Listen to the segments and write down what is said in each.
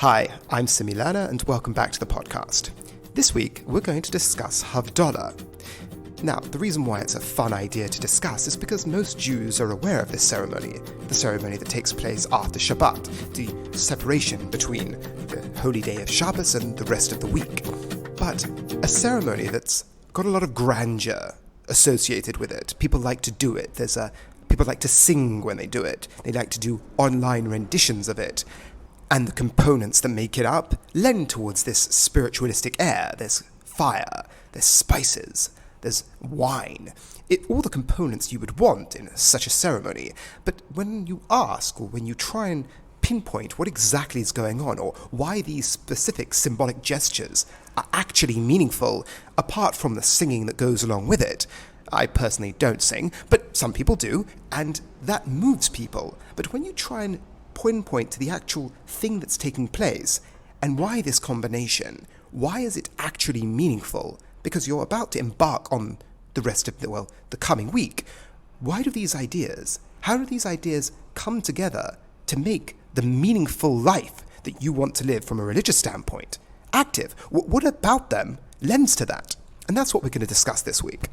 Hi, I'm Similana and welcome back to the podcast. This week we're going to discuss Havdalah. Now, the reason why it's a fun idea to discuss is because most Jews are aware of this ceremony, the ceremony that takes place after Shabbat, the separation between the holy day of Shabbos and the rest of the week. But a ceremony that's got a lot of grandeur associated with it. People like to do it. People like to sing when they do it. They like to do online renditions of it. And the components that make it up lend towards this spiritualistic air. There's fire, there's spices, there's wine. All the components you would want in such a ceremony. But when you ask, or when you try and pinpoint what exactly is going on, or why these specific symbolic gestures are actually meaningful, apart from the singing that goes along with it, I personally don't sing, but some people do, and that moves people. But when you try and pinpoint to the actual thing that's taking place, and why this combination, why is it actually meaningful? Because you're about to embark on the rest of the coming week. How do these ideas come together to make the meaningful life that you want to live from a religious standpoint active? What about them lends to that? And that's what we're going to discuss this week.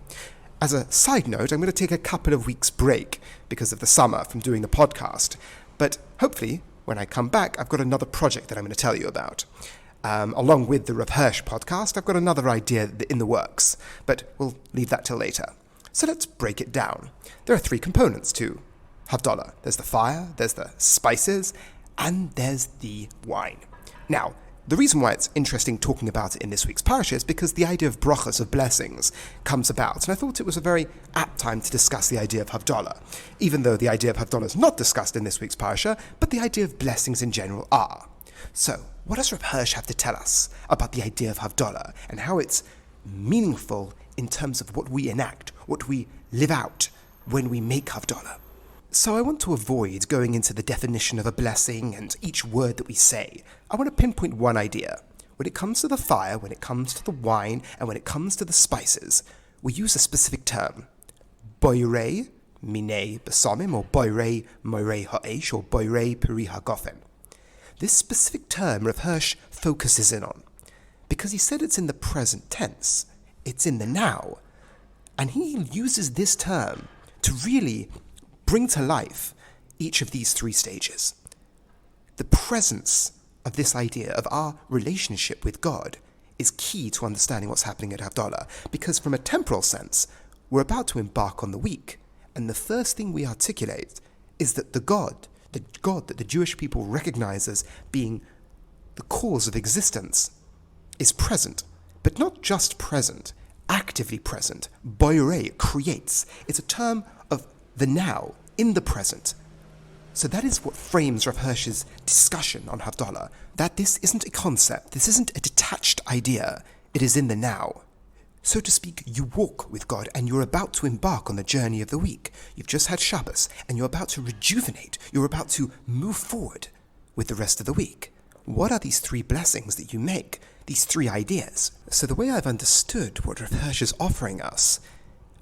As a side note, I'm going to take a couple of weeks break because of the summer from doing the podcast. But hopefully, when I come back, I've got another project that I'm going to tell you about. Along with the Rav Hirsch podcast, I've got another idea in the works, but we'll leave that till later. So let's break it down. There are three components to Havdalah. There's the fire, there's the spices, and there's the wine. Now, the reason why it's interesting talking about it in this week's parasha is because the idea of brachos, of blessings, comes about. And I thought it was a very apt time to discuss the idea of Havdalah, even though the idea of Havdalah is not discussed in this week's parasha, but the idea of blessings in general are. So, what does Rav Hirsch have to tell us about the idea of Havdalah and how it's meaningful in terms of what we enact, what we live out when we make Havdalah? So I want to avoid going into the definition of a blessing and each word that we say. I want to pinpoint one idea. When it comes to the fire, when it comes to the wine, and when it comes to the spices, we use a specific term. Boirei minei besamim, or boirei moirei ha'esh, or boirei peri ha'gofen. This specific term Rav Hirsch focuses in on, because he said it's in the present tense, it's in the now, and he uses this term to really bring to life each of these three stages. The presence of this idea of our relationship with God is key to understanding what's happening at Havdalah, because from a temporal sense, we're about to embark on the week, and the first thing we articulate is that the God that the Jewish people recognize as being the cause of existence is present, but not just present, actively present. Boirei, creates. It's a term of the now, in the present. So that is what frames Rav Hirsch's discussion on Havdalah, that this isn't a concept, this isn't a detached idea, it is in the now. So to speak, you walk with God and you're about to embark on the journey of the week. You've just had Shabbos and you're about to rejuvenate, you're about to move forward with the rest of the week. What are these three blessings that you make, these three ideas? So the way I've understood what Rav Hirsch is offering us,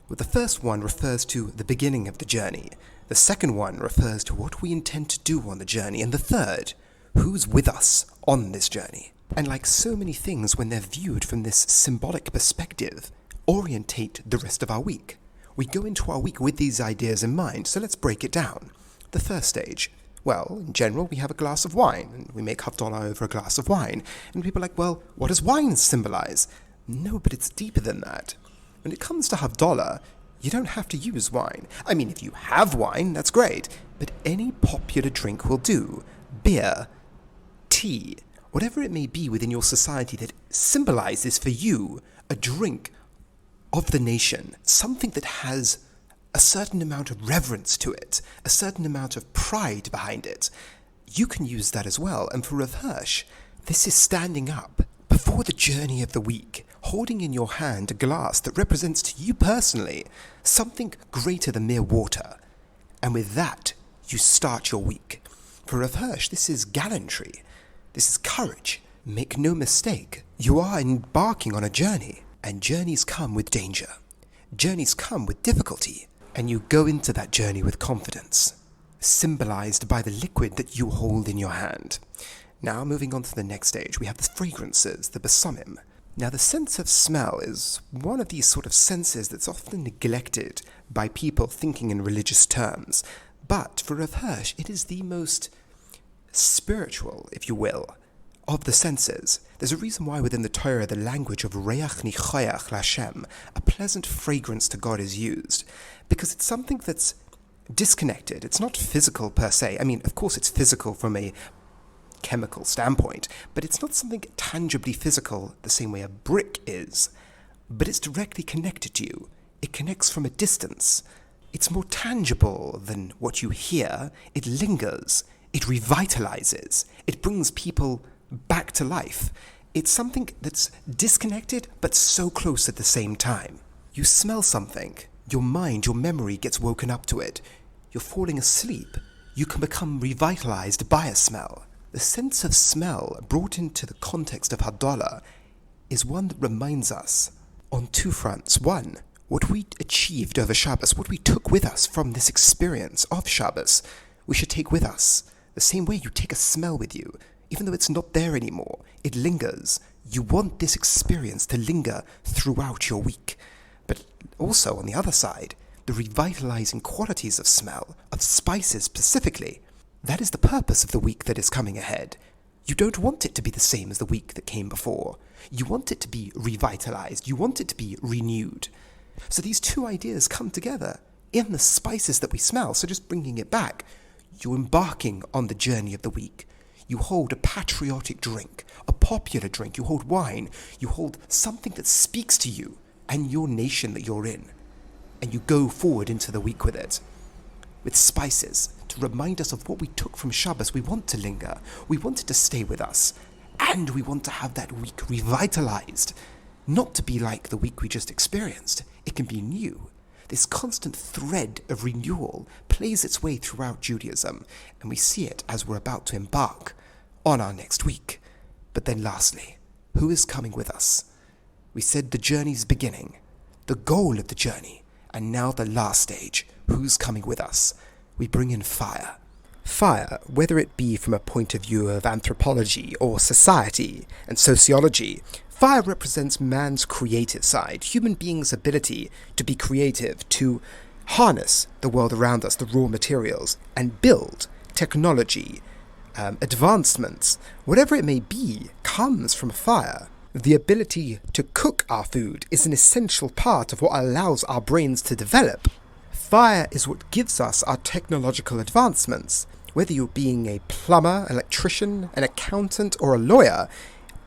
the first one refers to the beginning of the journey. The second one refers to what we intend to do on the journey. And the third, who's with us on this journey. And like so many things, when they're viewed from this symbolic perspective, orientate the rest of our week. We go into our week with these ideas in mind, so let's break it down. The first stage. Well, in general, we have a glass of wine, and we make Havdalah over a glass of wine. And people are like, well, what does wine symbolize? No, but it's deeper than that. When it comes to Havdalah, you don't have to use wine. I mean, if you have wine, that's great, but any popular drink will do. Beer, tea, whatever it may be within your society that symbolizes for you a drink of the nation, something that has a certain amount of reverence to it, a certain amount of pride behind it, you can use that as well. And for Rav Hirsch, this is standing up before the journey of the week, holding in your hand a glass that represents to you personally something greater than mere water. And with that, you start your week. For Rav Hirsch, this is gallantry. This is courage. Make no mistake, you are embarking on a journey, and journeys come with danger. Journeys come with difficulty, and you go into that journey with confidence, symbolized by the liquid that you hold in your hand. Now, moving on to the next stage, we have the fragrances, the besomim. Now, the sense of smell is one of these sort of senses that's often neglected by people thinking in religious terms. But for Rav Hirsch, it is the most spiritual, if you will, of the senses. There's a reason why within the Torah the language of reach nichayach l'Hashem, a pleasant fragrance to God, is used, because it's something that's disconnected. It's not physical per se. I mean, of course it's physical from a chemical standpoint, but it's not something tangibly physical the same way a brick is, but it's directly connected to you. It connects from a distance. It's more tangible than what you hear. It lingers. It revitalizes. It brings people back to life. It's something that's disconnected but so close at the same time. You smell something, your mind, your memory gets woken up to it. You're falling asleep. You can become revitalized by a smell. The sense of smell brought into the context of Havdalah is one that reminds us on two fronts. One, what we achieved over Shabbos, what we took with us from this experience of Shabbos, we should take with us. The same way you take a smell with you, even though it's not there anymore, it lingers. You want this experience to linger throughout your week. But also, on the other side, the revitalizing qualities of smell, of spices specifically, that is the purpose of the week that is coming ahead. You don't want it to be the same as the week that came before. You want it to be revitalized. You want it to be renewed. So these two ideas come together in the spices that we smell. So just bringing it back, you're embarking on the journey of the week. You hold a patriotic drink, a popular drink. You hold wine. You hold something that speaks to you and your nation that you're in. And you go forward into the week with it, with spices, to remind us of what we took from Shabbos. We want to linger. We want it to stay with us. And we want to have that week revitalized. Not to be like the week we just experienced. It can be new. This constant thread of renewal plays its way throughout Judaism, and we see it as we're about to embark on our next week. But then lastly, who is coming with us? We said the journey's beginning, the goal of the journey, and now the last stage. Who's coming with us? We bring in fire. Fire, whether it be from a point of view of anthropology or society and sociology, fire represents man's creative side, human beings' ability to be creative, to harness the world around us, the raw materials, and build technology, advancements, whatever it may be, comes from fire. The ability to cook our food is an essential part of what allows our brains to develop. Fire is what gives us our technological advancements. Whether you're being a plumber, electrician, an accountant, or a lawyer,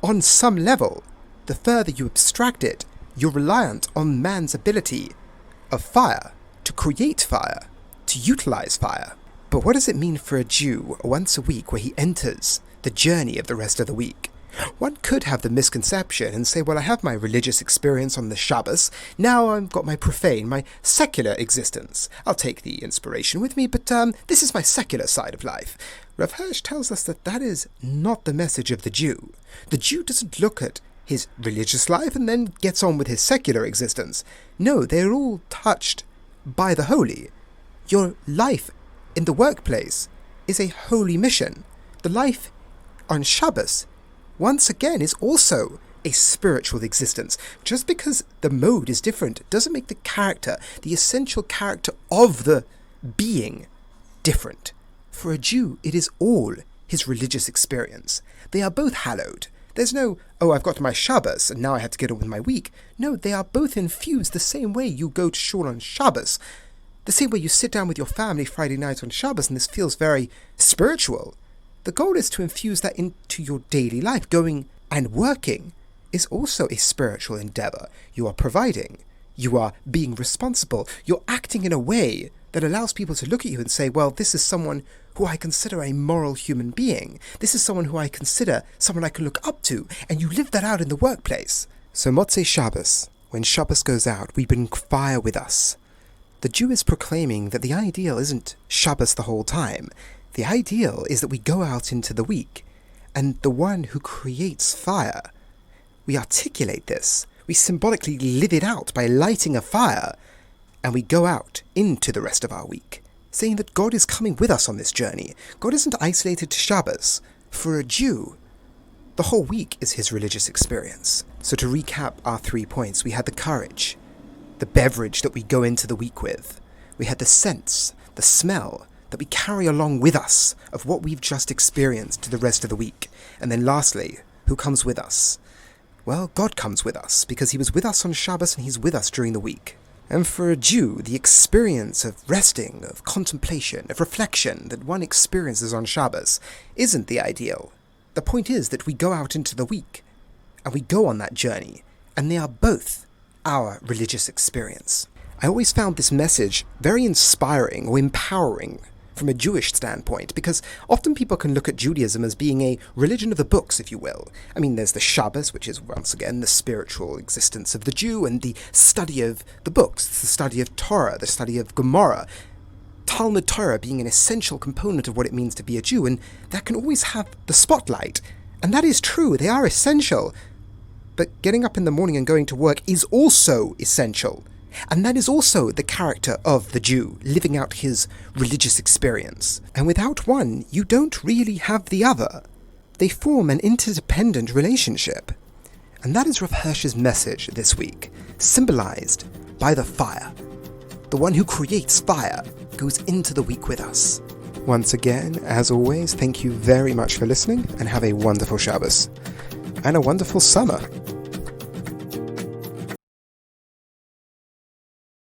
on some level, the further you abstract it, you're reliant on man's ability of fire, to create fire, to utilize fire. But what does it mean for a Jew once a week where he enters the journey of the rest of the week? One could have the misconception and say, well, I have my religious experience on the Shabbos, now I've got my profane, my secular existence. I'll take the inspiration with me, but this is my secular side of life. Rav Hirsch tells us that that is not the message of the Jew. The Jew doesn't look at his religious life and then gets on with his secular existence. No, they're all touched by the holy. Your life in the workplace is a holy mission. The life on Shabbos, once again, is also a spiritual existence. Just because the mode is different doesn't make the character, the essential character of the being, different. For a Jew, it is all his religious experience. They are both hallowed. There's no, oh, I've got my Shabbos and now I have to get on with my week. No, they are both infused the same way you go to shul on Shabbos. The same way you sit down with your family Friday night on Shabbos and this feels very spiritual. The goal is to infuse that into your daily life. Going and working is also a spiritual endeavor. You are providing. You are being responsible. You're acting in a way that allows people to look at you and say, well, this is someone who I consider a moral human being. This is someone who I consider someone I can look up to. And you live that out in the workplace. So Motzei Shabbos, when Shabbos goes out, we bring fire with us. The Jew is proclaiming that the ideal isn't Shabbos the whole time. The ideal is that we go out into the week, and the one who creates fire, we articulate this, we symbolically live it out by lighting a fire, and we go out into the rest of our week, saying that God is coming with us on this journey. God isn't isolated to Shabbos. For a Jew, the whole week is his religious experience. So to recap our 3 points, we had the courage, the beverage that we go into the week with. We had the sense, the smell that we carry along with us of what we've just experienced to the rest of the week. And then lastly, who comes with us? Well, God comes with us, because he was with us on Shabbos and he's with us during the week. And for a Jew, the experience of resting, of contemplation, of reflection that one experiences on Shabbos isn't the ideal. The point is that we go out into the week, and we go on that journey, and they are both our religious experience. I always found this message very inspiring or empowering from a Jewish standpoint, because often people can look at Judaism as being a religion of the books, if you will. I mean, there's the Shabbos, which is once again the spiritual existence of the Jew, and the study of the books, the study of Torah, the study of Gemara, Talmud Torah being an essential component of what it means to be a Jew, and that can always have the spotlight. And that is true, they are essential. But getting up in the morning and going to work is also essential. And that is also the character of the Jew, living out his religious experience. And without one, you don't really have the other. They form an interdependent relationship. And that is Rav Hirsch's message this week, symbolized by the fire. The one who creates fire goes into the week with us. Once again, as always, thank you very much for listening, and have a wonderful Shabbos. And a wonderful summer.